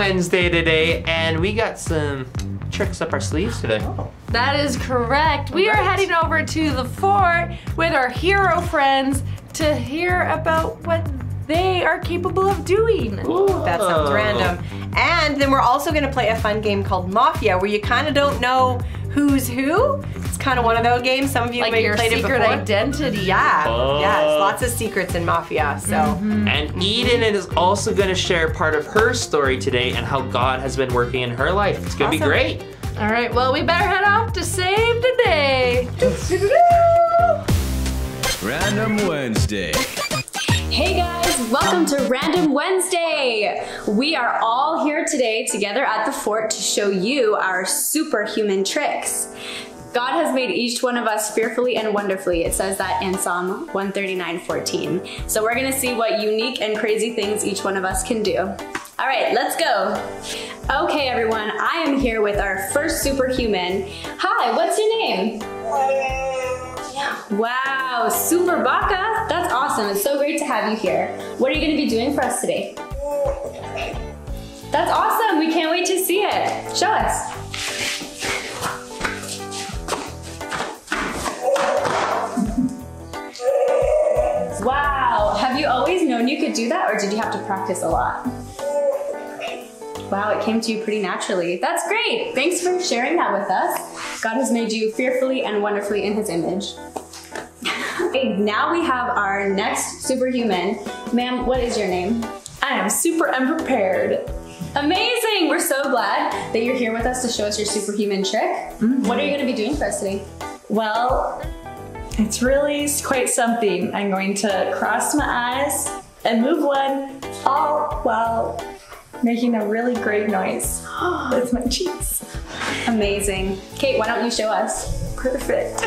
Wednesday today, and we got some tricks up our sleeves today. Oh. That is correct. We are heading over to the fort with our hero friends to hear about what they are capable of doing. Ooh, that sounds random. And then we're also gonna play a fun game called Mafia, where you kind of don't know who's who. It's kind of one of those games. Some of you Like may have your played it secret before. identity. Yeah, yes, lots of secrets in Mafia, so. And Eden is also going to share part of her story today and how God has been working in her life. It's going to be great. All right, well, we better head off to save the day. Random Wednesday. Hey guys, welcome to Random Wednesday. We are all here today together at the fort to show you our superhuman tricks. God has made each one of us fearfully and wonderfully. It says that in Psalm 139:14. So we're gonna see what unique and crazy things each one of us can do. All right, let's go. Okay everyone, I am here with our first superhuman. Hi, what's your name? Wow, Super Baka. That's awesome. It's so great to have you here. What are you going to be doing for us today? That's awesome. We can't wait to see it. Show us. Wow. Have you always known you could do that, or did you have to practice a lot? Wow, it came to you pretty naturally. That's great. Thanks for sharing that with us. God has made you fearfully and wonderfully in His image. Okay, now we have our next superhuman. Ma'am, what is your name? I am super unprepared. Amazing! We're so glad that you're here with us to show us your superhuman trick. What are you going to be doing for us today? Well, it's really quite something. I'm going to cross my eyes and move one, all while making a really great noise with my cheeks. Amazing. Kate, why don't you show us? Perfect.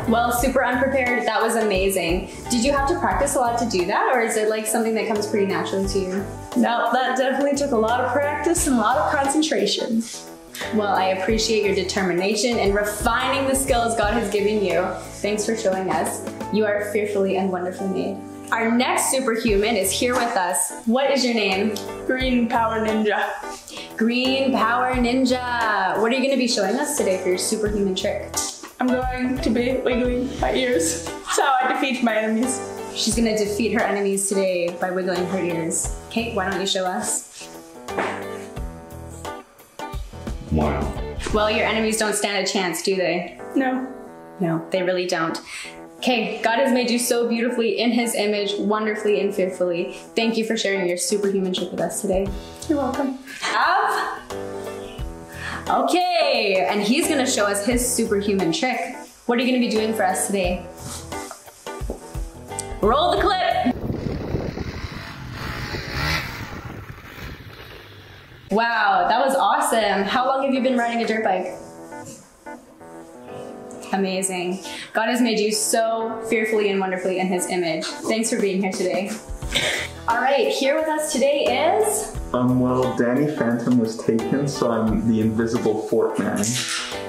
Well, super unprepared. That was amazing. Did you have to practice a lot to do that, or is it like something that comes pretty naturally to you? No, that definitely took a lot of practice and a lot of concentration. Well, I appreciate your determination in refining the skills God has given you. Thanks for showing us. You are fearfully and wonderfully made. Our next superhuman is here with us. What is your name? Green Power Ninja. Green Power Ninja. What are you going to be showing us today for your superhuman trick? I'm going to be wiggling my ears. That's how I defeat my enemies. She's going to defeat her enemies today by wiggling her ears. Kate, why don't you show us? Wow. Well, your enemies don't stand a chance, do they? No. No, they really don't. Okay, God has made you so beautifully in His image, wonderfully and fearfully. Thank you for sharing your superhuman trick with us today. You're welcome. Okay, and he's gonna show us his superhuman trick. What are you gonna be doing for us today? Roll the clip. Wow, that was awesome. How long have you been riding a dirt bike? Amazing. God has made you so fearfully and wonderfully in His image. Thanks for being here today. All right, here with us today is... Well, Danny Phantom was taken, so I'm the invisible fort man.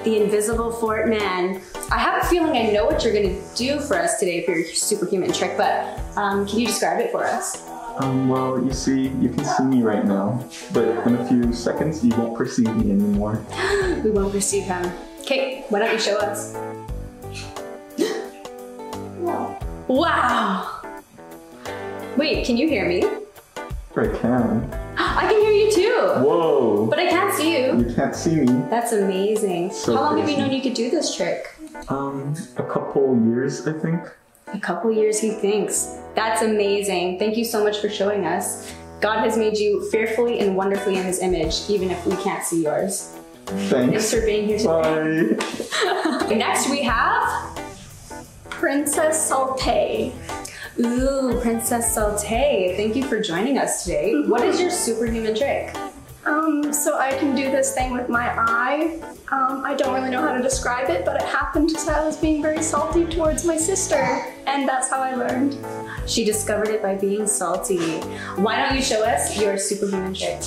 The invisible fort man. I have a feeling I know what you're gonna do for us today for your superhuman trick, but can you describe it for us? Well, you see, you can see me right now, but in a few seconds, you won't perceive me anymore. We won't perceive him. Okay, why don't you show us? Wow! Wait, can you hear me? I can. I can hear you too! Whoa! But I can't see you. You can't see me. That's amazing. So how long have you crazy. known you could do this trick? A couple years, I think. A couple years, he thinks. That's amazing. Thank you so much for showing us. God has made you fearfully and wonderfully in His image, even if we can't see yours. Thanks. Thanks for being here today. Bye. Next we have... Princess Salté. Ooh, Princess Salté. Thank you for joining us today. What is your superhuman trick? So I can do this thing with my eye. I don't really know how to describe it, but it happened because I was being very salty towards my sister, and that's how I learned. She discovered it by being salty. Why don't you show us your superhuman trick?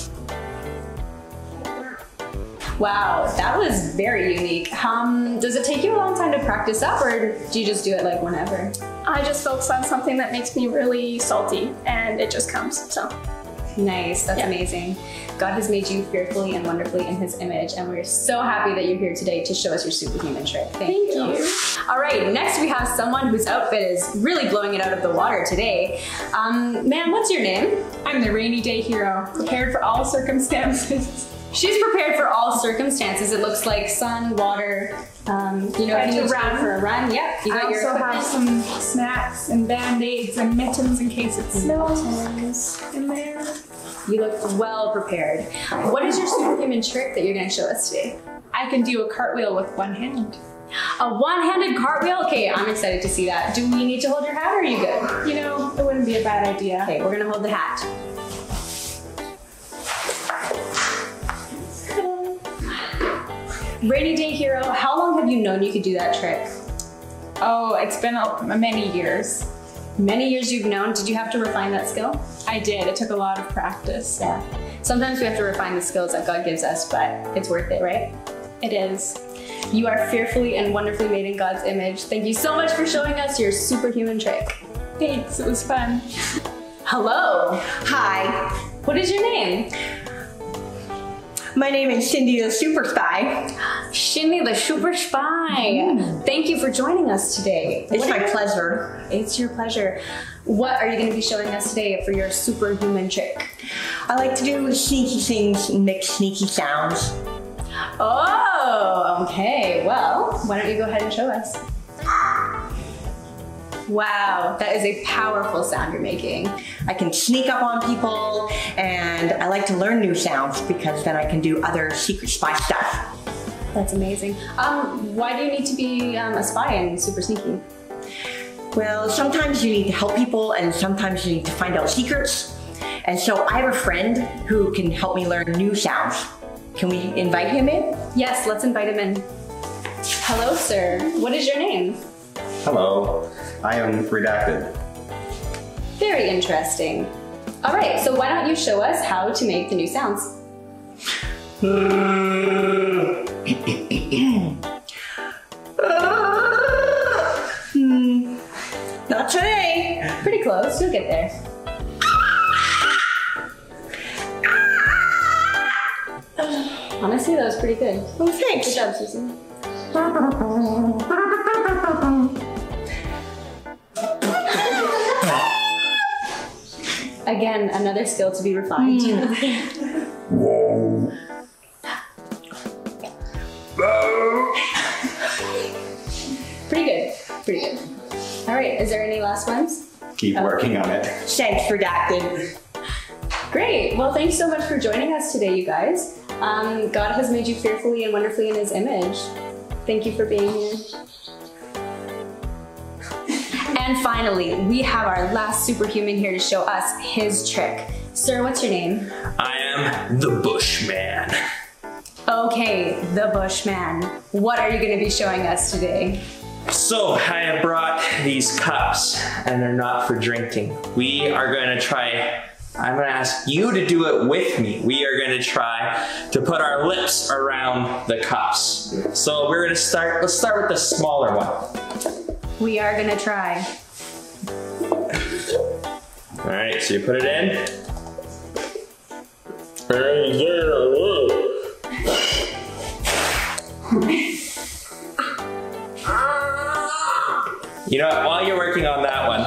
Wow, that was very unique. Does it take you a long time to practice up, or do you just do it like whenever? I just focus on something that makes me really salty, and it just comes, so. Nice, that's amazing. God has made you fearfully and wonderfully in his image, and we're so happy that you're here today to show us your superhuman trick. Thank you. All right, next we have someone whose outfit is really blowing it out of the water today. Ma'am, what's your name? I'm the rainy day hero, prepared for all circumstances. She's prepared for all circumstances. It looks like sun, water, you know, if you need to go for a run. Yep, you got your I also have some snacks and band-aids and mittens in case it snows in there. You look well prepared. What is your superhuman trick that you're going to show us today? I can do a cartwheel with one hand. A one-handed cartwheel? Okay, I'm excited to see that. Do we need to hold your hat, or are you good? You know, it wouldn't be a bad idea. Okay, we're going to hold the hat. Rainy day hero, how long have you known you could do that trick? Oh, it's been many years. Many years you've known. Did you have to refine that skill? I did. It took a lot of practice. Yeah. Sometimes we have to refine the skills that God gives us, but it's worth it, right? It is. You are fearfully and wonderfully made in God's image. Thank you so much for showing us your superhuman trick. Thanks, it was fun. Hello. Hi, What is your name? my name is Cindy the Super Spy. Shindy the Super Spy. Thank you for joining us today. It's my pleasure. It's your pleasure. What are you going to be showing us today for your superhuman trick? I like to do sneaky things and make sneaky sounds. Oh, okay. Well, why don't you go ahead and show us? Wow, that is a powerful sound you're making. I can sneak up on people, and I like to learn new sounds because then I can do other secret spy stuff. That's amazing. Why do you need to be a spy and super sneaky? Well, sometimes you need to help people, and sometimes you need to find out secrets. And so I have a friend who can help me learn new sounds. Can we invite him in? Yes, let's invite him in. Hello, sir. What is your name? Hello, I am Redacted. Very interesting. All right, so why don't you show us how to make the new sounds? Not today. Pretty close, you'll get there. Honestly, that was pretty good. Oh, thanks. Good job, Susan. Again, another skill to be refined. Whoa. Pretty good, pretty good. All right, is there any last ones? Keep working on it. Thanks, Redacted. Great, well thanks so much for joining us today, you guys. God has made you fearfully and wonderfully in his image. Thank you for being here. And finally, we have our last superhuman here to show us his trick. Sir, what's your name? I am the Bushman. Okay, the Bushman. What are you going to be showing us today? So I have brought these cups, and they're not for drinking. We are going to try, I'm going to ask you to do it with me. We are going to try to put our lips around the cups. So we're going to start, let's start with the smaller one. We are going to try. All right, so you put it in. You know what, while you're working on that one,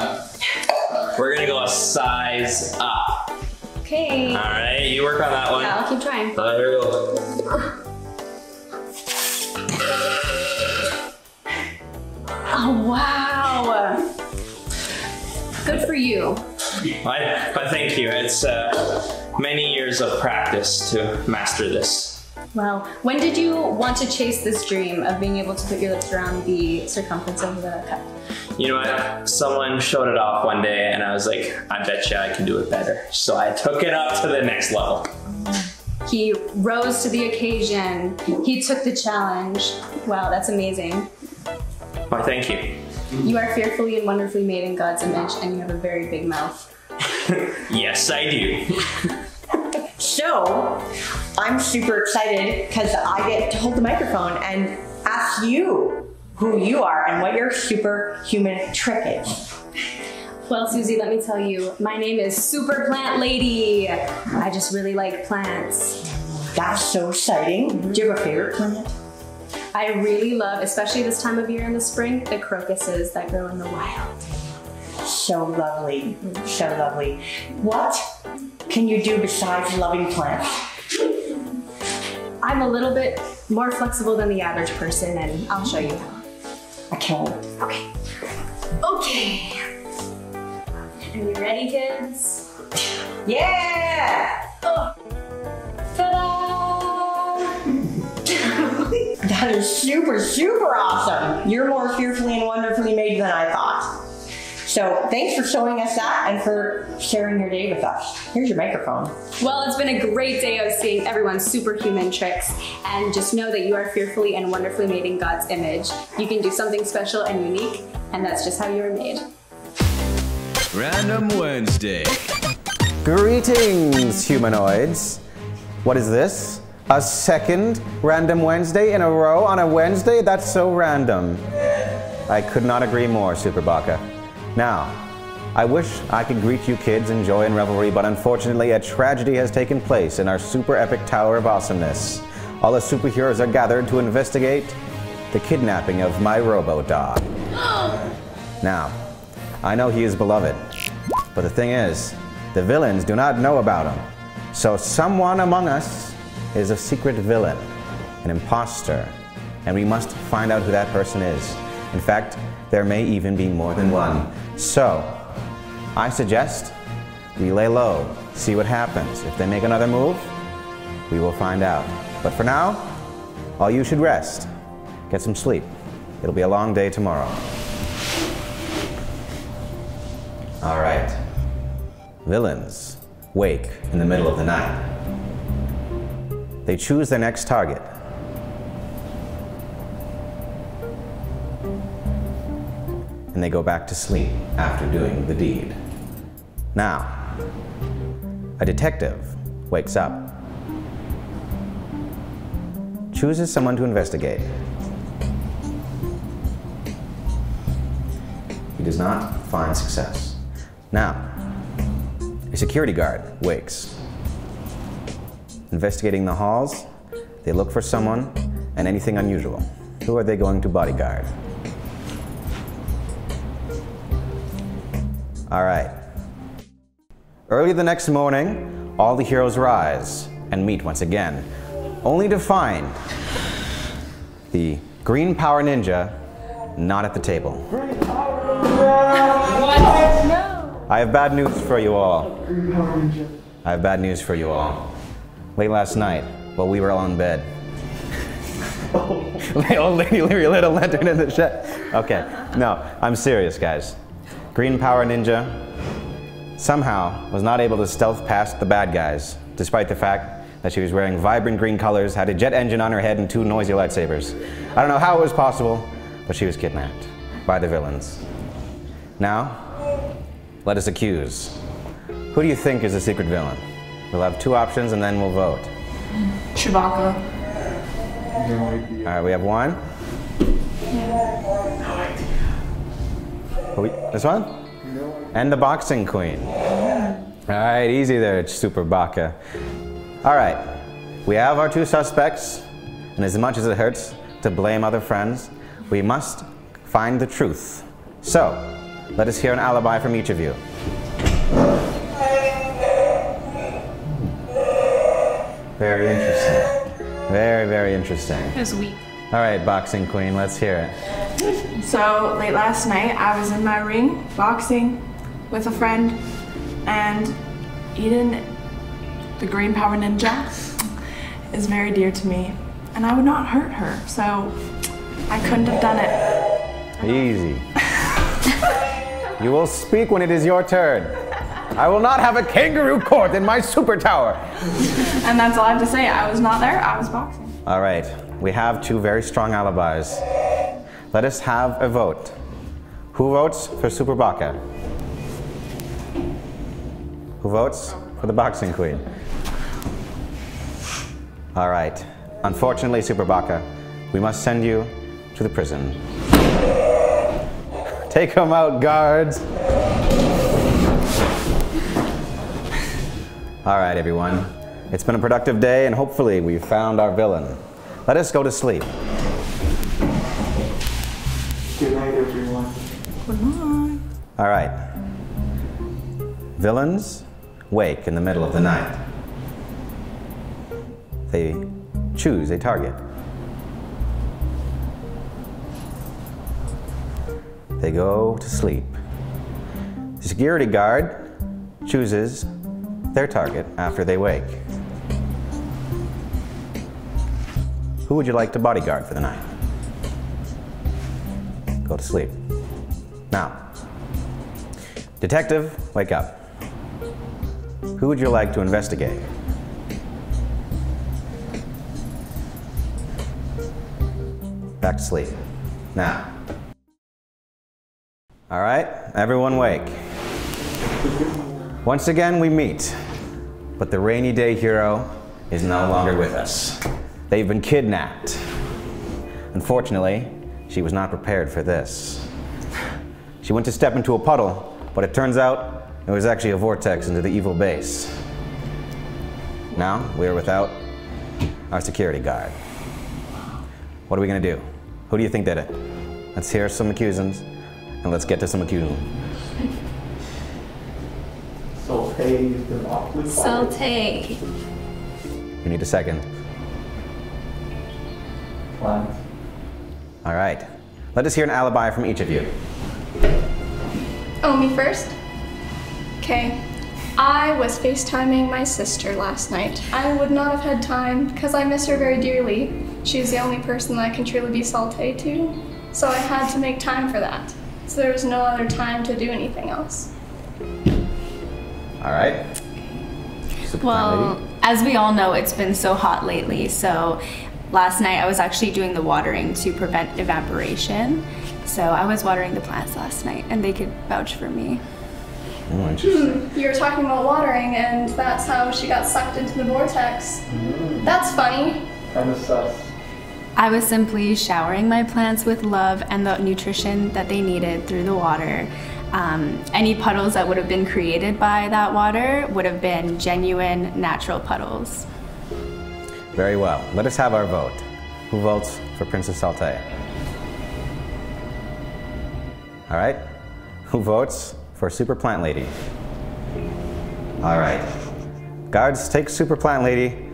we're gonna go a size up. Okay. All right, you work on that one. Yeah, I'll keep trying. Here we go. Oh, wow. Good for you. But thank you. It's many years of practice to master this. Well, when did you want to chase this dream of being able to put your lips around the circumference of the cup? You know what? Someone showed it off one day and I was like, I bet you I can do it better. So I took it up to the next level. He rose to the occasion. He took the challenge. Wow, that's amazing. Why, thank you. You are fearfully and wonderfully made in God's image, and you have a very big mouth. Yes, I do. So So I'm super excited because I get to hold the microphone and ask you who you are and what your superhuman trick is. Well, Susie, let me tell you, my name is Super Plant Lady. I just really like plants. That's so exciting. Do you have a favorite plant? I really love, especially this time of year in the spring, the crocuses that grow in the wild. So lovely, so lovely. What can you do besides loving plants? I'm a little bit more flexible than the average person, and I'll show you how. I can't wait. Okay. Okay. Are you ready, kids? Yeah! Oh. Ta-da! That is super, super awesome. You're more fearfully and wonderfully made than I thought. So thanks for showing us that and for sharing your day with us. Here's your microphone. Well, it's been a great day of seeing everyone's superhuman tricks, and just know that you are fearfully and wonderfully made in God's image. You can do something special and unique, and that's just how you were made. Random Wednesday. Greetings, humanoids. What is this? A second Random Wednesday in a row on a Wednesday? That's so random. I could not agree more, Super Baka. Now, I wish I could greet you kids in joy and revelry, but unfortunately a tragedy has taken place in our super epic Tower of Awesomeness. All the superheroes are gathered to investigate the kidnapping of my robo-dog. Now, I know he is beloved, but the thing is, the villains do not know about him. So someone among us is a secret villain, an imposter, and we must find out who that person is. In fact, there may even be more than one. So, I suggest we lay low, see what happens. If they make another move, we will find out. But for now, all you should rest. Get some sleep. It'll be a long day tomorrow. All right. Villains wake in the middle of the night. They choose their next target. And they go back to sleep after doing the deed. Now, a detective wakes up, chooses someone to investigate. He does not find success. Now, a security guard wakes. Investigating the halls, they look for someone and anything unusual. Who are they going to bodyguard? All right. Early the next morning, all the heroes rise and meet once again, only to find the Green Power Ninja not at the table. What? No. I have bad news for you all. I have bad news for you all. Late last night, while we were all in bed, the old lady lit a lantern in the shed. Okay, no, I'm serious, guys. Green Power Ninja somehow was not able to stealth past the bad guys, despite the fact that she was wearing vibrant green colors, had a jet engine on her head, and 2 noisy lightsabers. I don't know how it was possible, but she was kidnapped by the villains. Now, let us accuse. Who do you think is the secret villain? We'll have 2 options and then we'll vote. Chewbacca. All right, we have 1. This one? And the boxing queen. All right, easy there, Super Baka. All right, we have our 2 suspects, and as much as it hurts to blame other friends, we must find the truth. So, let us hear an alibi from each of you. Very interesting. Very, very interesting. It was weak. All right, boxing queen, let's hear it. So late last night, I was in my ring boxing with a friend, and Eden, the Green Power Ninja, is very dear to me, and I would not hurt her, so I couldn't have done it. Easy. You will speak when it is your turn. I will not have a kangaroo court in my super tower. And that's all I have to say. I was not there, I was boxing. All right, we have 2 very strong alibis. Let us have a vote. Who votes for Super Baka? Who votes for the boxing queen? All right. Unfortunately, Super Baka, we must send you to the prison. Take him out, guards. All right, everyone. It's been a productive day, and hopefully we've found our villain. Let us go to sleep. Good night, everyone. Good night. All right. Villains wake in the middle of the night. They choose a target. They go to sleep. The security guard chooses their target after they wake. Who would you like to bodyguard for the night? Go to sleep. Now, detective, wake up. Who would you like to investigate? Back to sleep. Now. All right, everyone wake. Once again, we meet, but the rainy day hero is no longer with us. They've been kidnapped. Unfortunately, she was not prepared for this. She went to step into a puddle, but it turns out it was actually a vortex into the evil base. Now, we are without our security guard. What are we gonna do? Who do you think did it? Let's hear some accusants, and let's get to some accusing. Saute. You need a second. Plant. All right. Let us hear an alibi from each of you. Oh, me first? Okay. I was FaceTiming my sister last night. I would not have had time because I miss her very dearly. She's the only person that I can truly be Saute to. So I had to make time for that. So there was no other time to do anything else. All right. Well, as we all know, it's been so hot lately, so last night I was actually doing the watering to prevent evaporation. So I was watering the plants last night, and they could vouch for me. You were talking about watering, and that's how she got sucked into the vortex. That's funny. Kind of sus. I was simply showering my plants with love and the nutrition that they needed through the water. Any puddles that would have been created by that water would have been genuine, natural puddles. Very well. Let us have our vote. Who votes for Princess Saute? All right. Who votes for Super Plant Lady? All right. Guards, take Super Plant Lady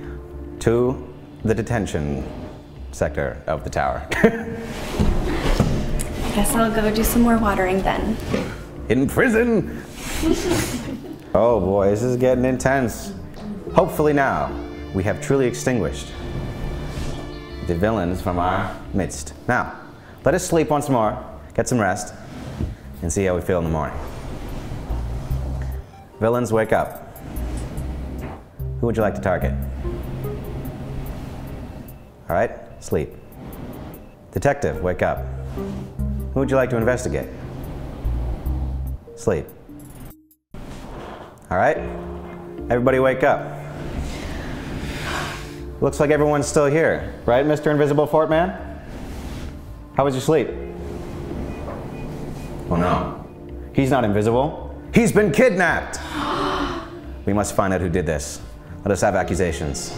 to the detention sector of the tower. Guess I'll go do some more watering then. In prison! Oh boy, this is getting intense. Hopefully now, we have truly extinguished the villains from our midst. Now, let us sleep once more, get some rest, and see how we feel in the morning. Villains, wake up. Who would you like to target? All right, sleep. Detective, wake up. Who would you like to investigate? Sleep. All right, everybody wake up. Looks like everyone's still here, right, Mr. Invisible Fort Man? How was your sleep? Oh no, he's not invisible. He's been kidnapped. We must find out who did this. Let us have accusations.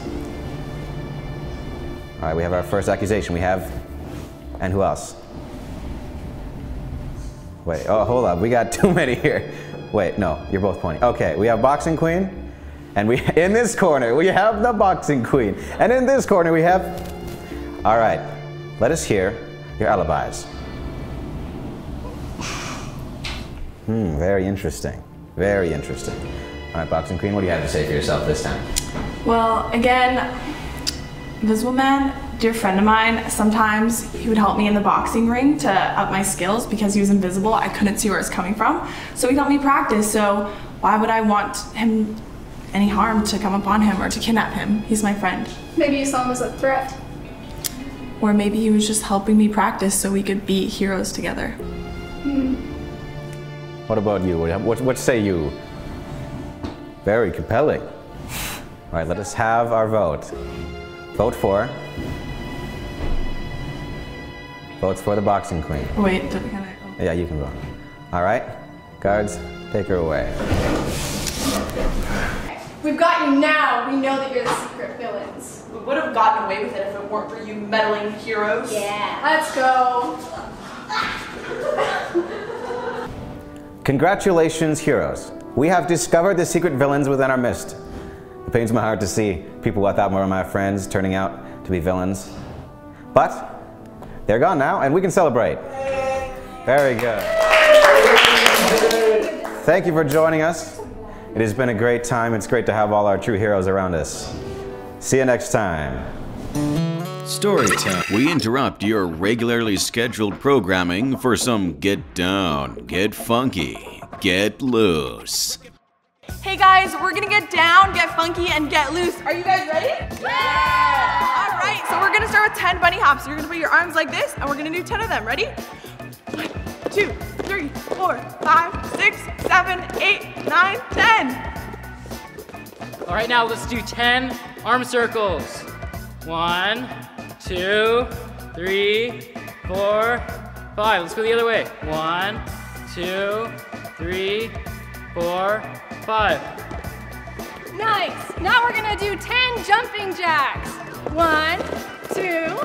All right, we have our first accusation. We have, and who else? Wait, oh, hold up, we got too many here. Wait, no, you're both pointing. Okay, we have Boxing Queen, and we, in this corner, we have the Boxing Queen, and in this corner we have, all right, let us hear your alibis. Very interesting, very interesting. All right, Boxing Queen, what do you have to say for yourself this time? Well, again, Invisible Man, dear friend of mine, sometimes he would help me in the boxing ring to up my skills because he was invisible. I couldn't see where it was coming from. So he helped me practice. So why would I want him any harm to come upon him or to kidnap him? He's my friend. Maybe you saw him as a threat. Or maybe he was just helping me practice so we could be heroes together. What about you? What say you? Very compelling. All right, let us have our vote Vote for. Votes for the boxing queen. Wait, can I? Oh. Yeah, you can vote. All right, guards, take her away. We've got you now. We know that you're the secret villains. We would have gotten away with it if it weren't for you meddling heroes. Yeah. Let's go. Congratulations, heroes. We have discovered the secret villains within our midst. It pains my heart to see people I thought were my friends turning out to be villains. But they're gone now, and we can celebrate. Very good. Thank you for joining us. It has been a great time. It's great to have all our true heroes around us. See you next time. Story time. We interrupt your regularly scheduled programming for some get down, get funky, get loose. Hey guys, we're gonna get down, get funky, and get loose. Are you guys ready? Yeah! All right, so we're gonna start with 10 bunny hops. You're gonna put your arms like this, and we're gonna do 10 of them. Ready? 1, 2, 3, 4, 5, 6, 7, 8, 9, 10. All right, now let's do 10 arm circles. 1, 2, 3, 4, 5. Let's go the other way. 1, 2, 3, 4, 5. Nice. Now we're gonna do 10 jumping jacks. 1, 2,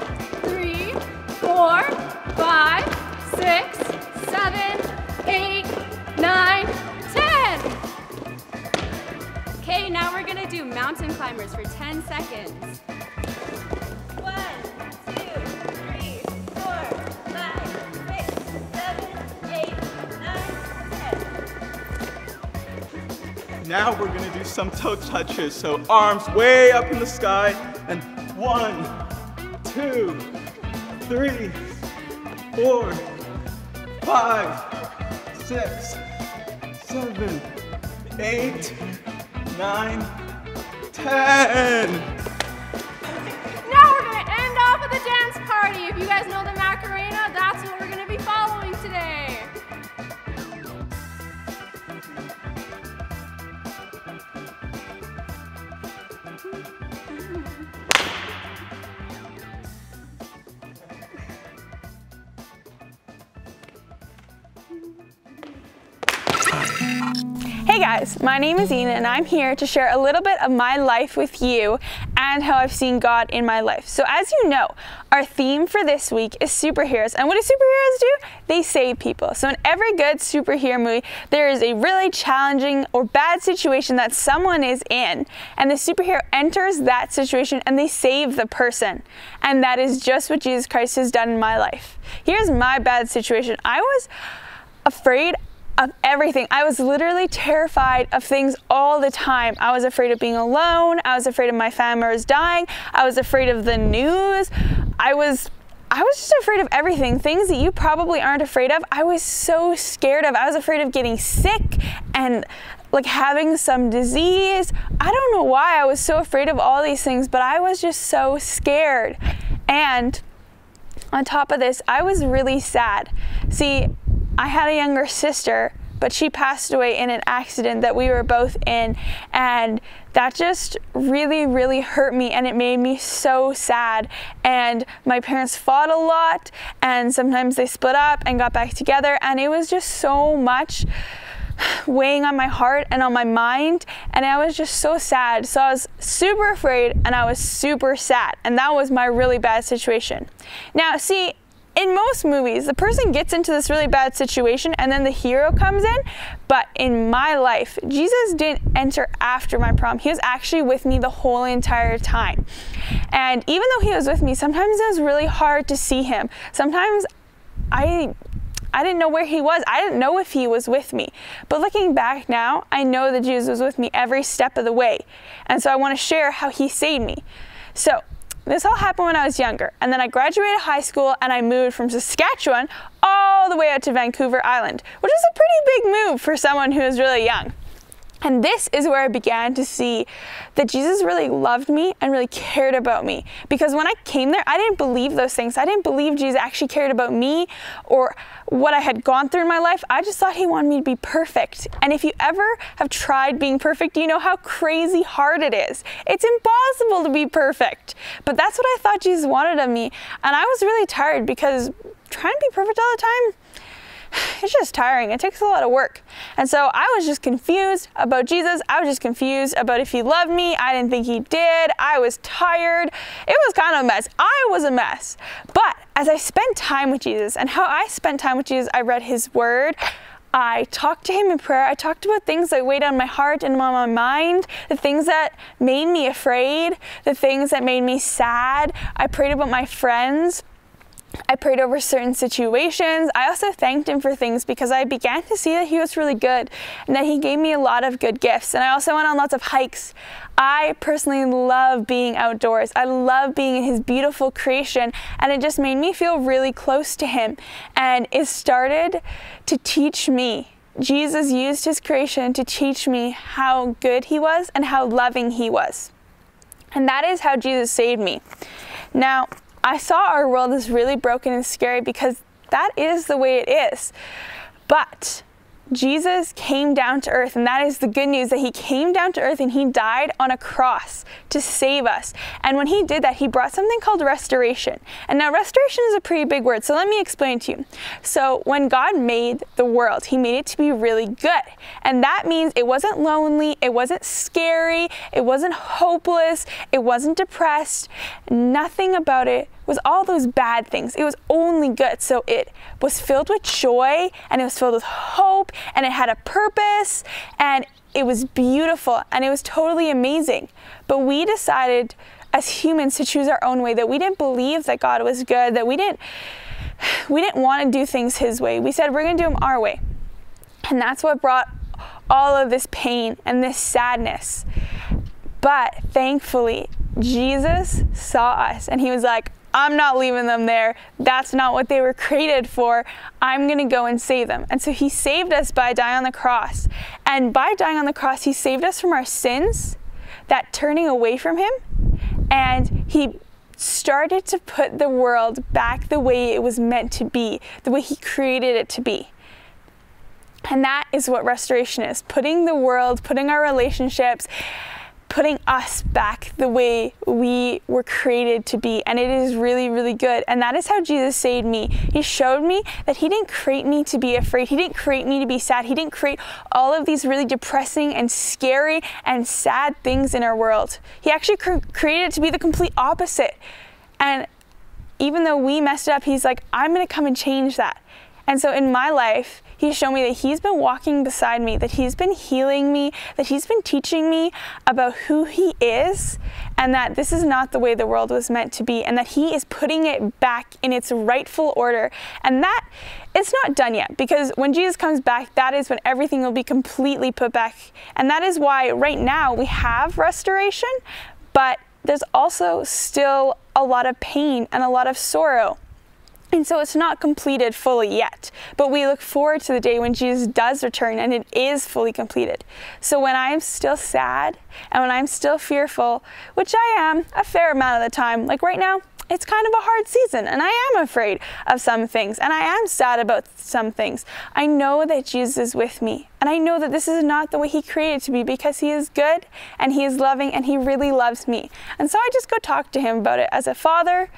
3, 4, 5, 6, 7, 8, 9, 10. Okay, now we're gonna do mountain climbers for 10 seconds. 1, 2, 3, 4, 5, 6, 7, 8, 9, 10. Now we're gonna do some toe touches. So arms way up in the sky, and 1, 2, 3, 4, 5, 6, 7, 8, 9, 10. Now we're gonna end off with a dance party. If you guys know the Macarena, that's what we're gonna be following today. Hey guys, my name is Ina and I'm here to share a little bit of my life with you and how I've seen God in my life. So as you know, our theme for this week is superheroes. And what do superheroes do? They save people. So in every good superhero movie, there is a really challenging or bad situation that someone is in. And the superhero enters that situation and they save the person. And that is just what Jesus Christ has done in my life. Here's my bad situation. I was afraid of everything. I was literally terrified of things all the time. I was afraid of being alone. I was afraid of my family members dying. I was afraid of the news. I was just afraid of everything. Things that you probably aren't afraid of. I was so scared of. I was afraid of getting sick and like having some disease. I don't know why I was so afraid of all these things, but I was just so scared. And on top of this, I was really sad. See, I had a younger sister, but she passed away in an accident that we were both in, and that just really, really hurt me, and it made me so sad. And my parents fought a lot, and sometimes they split up and got back together, and it was just so much weighing on my heart and on my mind, and I was just so sad. So I was super afraid and I was super sad, and that was my really bad situation. Now see, in most movies, the person gets into this really bad situation and then the hero comes in, but in my life, Jesus didn't enter after my problem. He was actually with me the whole entire time. And even though he was with me, sometimes it was really hard to see him. Sometimes I didn't know where he was. I didn't know if he was with me. But looking back now, I know that Jesus was with me every step of the way. And so I want to share how he saved me. So this all happened when I was younger, and then I graduated high school and I moved from Saskatchewan all the way out to Vancouver Island, which is a pretty big move for someone who is really young. And this is where I began to see that Jesus really loved me and really cared about me. Because when I came there, I didn't believe those things. I didn't believe Jesus actually cared about me or what I had gone through in my life. I just thought he wanted me to be perfect. And if you ever have tried being perfect, you know how crazy hard it is. It's impossible to be perfect. But that's what I thought Jesus wanted of me. And I was really tired because trying to be perfect all the time, it's just tiring. It takes a lot of work. And so I was just confused about Jesus. I was just confused about if he loved me. I didn't think he did. I was tired. It was kind of a mess. I was a mess. But as I spent time with Jesus, and how I spent time with Jesus, I read his word. I talked to him in prayer. I talked about things that weighed on my heart and on my mind, the things that made me afraid, the things that made me sad. I prayed about my friends. I prayed over certain situations. I also thanked him for things because I began to see that he was really good and that he gave me a lot of good gifts. And I also went on lots of hikes. I personally love being outdoors. I love being in his beautiful creation, and it just made me feel really close to him. And it started to teach me. Jesus used his creation to teach me how good he was and how loving he was. And that is how Jesus saved me. Now, I saw our world as really broken and scary because that is the way it is. But Jesus came down to earth, and that is the good news, that he came down to earth and he died on a cross to save us. And when he did that, he brought something called restoration. And now restoration is a pretty big word, so let me explain to you. So when God made the world, he made it to be really good. And that means it wasn't lonely, it wasn't scary, it wasn't hopeless, it wasn't depressed. Nothing about it was all those bad things. It was only good. So it was filled with joy, and it was filled with hope, and it had a purpose, and it was beautiful, and it was totally amazing. But we decided as humans to choose our own way, that we didn't believe that God was good, that we didn't want to do things his way. We said we're going to do them our way. And that's what brought all of this pain and this sadness. But thankfully, Jesus saw us, and he was like, I'm not leaving them there. That's not what they were created for. I'm going to go and save them. And so he saved us by dying on the cross. And by dying on the cross, he saved us from our sins, that turning away from him. And he started to put the world back the way it was meant to be, the way he created it to be. And that is what restoration is. Putting the world, putting our relationships, putting us back the way we were created to be. And it is really, really good. And that is how Jesus saved me. He showed me that he didn't create me to be afraid. He didn't create me to be sad. He didn't create all of these really depressing and scary and sad things in our world. He actually created it to be the complete opposite. And even though we messed it up, he's like, I'm going to come and change that. And so in my life, he's shown me that he's been walking beside me, that he's been healing me, that he's been teaching me about who he is, and that this is not the way the world was meant to be, and that he is putting it back in its rightful order. And that it's not done yet, because when Jesus comes back, that is when everything will be completely put back. And that is why right now we have restoration, but there's also still a lot of pain and a lot of sorrow. And so it's not completed fully yet, but we look forward to the day when Jesus does return and it is fully completed. So when I'm still sad and when I'm still fearful, which I am a fair amount of the time, like right now, it's kind of a hard season and I am afraid of some things and I am sad about some things. I know that Jesus is with me, and I know that this is not the way he created to be, because he is good and he is loving and he really loves me. And so I just go talk to him about it as a father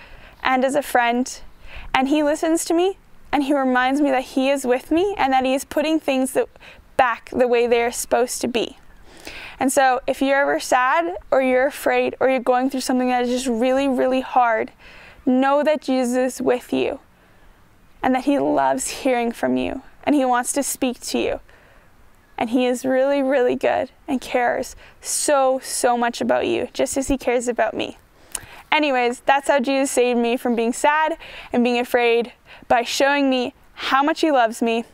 and as a friend. And he listens to me, and he reminds me that he is with me and that he is putting things back the way they are supposed to be. And so if you're ever sad or you're afraid or you're going through something that is just really, really hard, know that Jesus is with you and that he loves hearing from you and he wants to speak to you. And he is really, really good and cares so, so much about you, just as he cares about me. Anyways, that's how Jesus saved me from being sad and being afraid, by showing me how much he loves me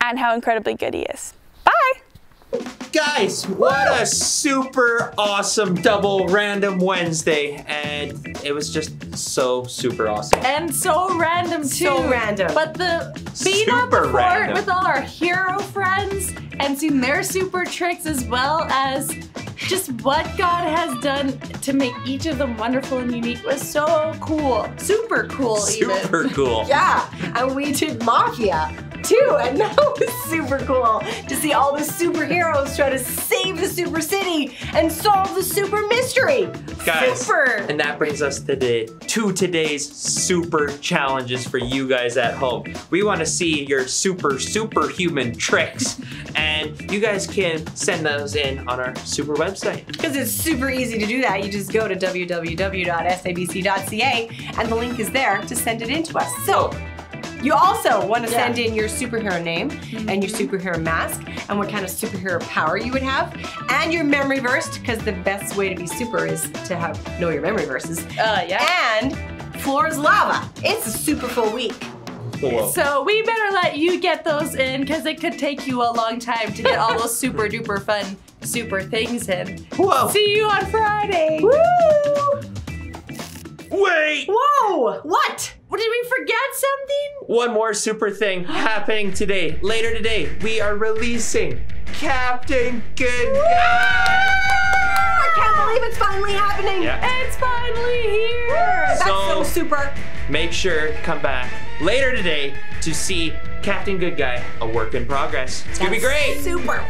and how incredibly good he is. Bye! Guys, what a super awesome double random Wednesday. And it was just so super awesome. And so random too. So random. But being at the Super fort random. with all our hero friends and seeing their super tricks as well as just what God has done to make each of them wonderful and unique was so cool. Super cool even. Super cool. Yeah, and we did Mafia too, and that was super cool to see all the superheroes try to save the super city and solve the super mystery. Guys, Super. and that brings us to today's super challenges for you guys at home. We want to see your superhuman tricks, and you guys can send those in on our super website. Because it's super easy to do that. You just go to www.sabc.ca and the link is there to send it in to us. So, you also want to send in your superhero name and your superhero mask and what kind of superhero power you would have and your memory verse, because the best way to be super is to know your memory verses. And floor is lava. It's a super full week. Whoa. So we better let you get those in because it could take you a long time to get all those super duper fun super things in. Whoa. See you on Friday. Woo! Wait! Whoa! What? Did we forget something? One more super thing happening today. Later today, we are releasing Captain Good Guy. I can't believe it's finally happening. Yeah. It's finally here. That's so super. Make sure to come back later today to see Captain Good Guy, a work in progress. It's gonna be great. Super.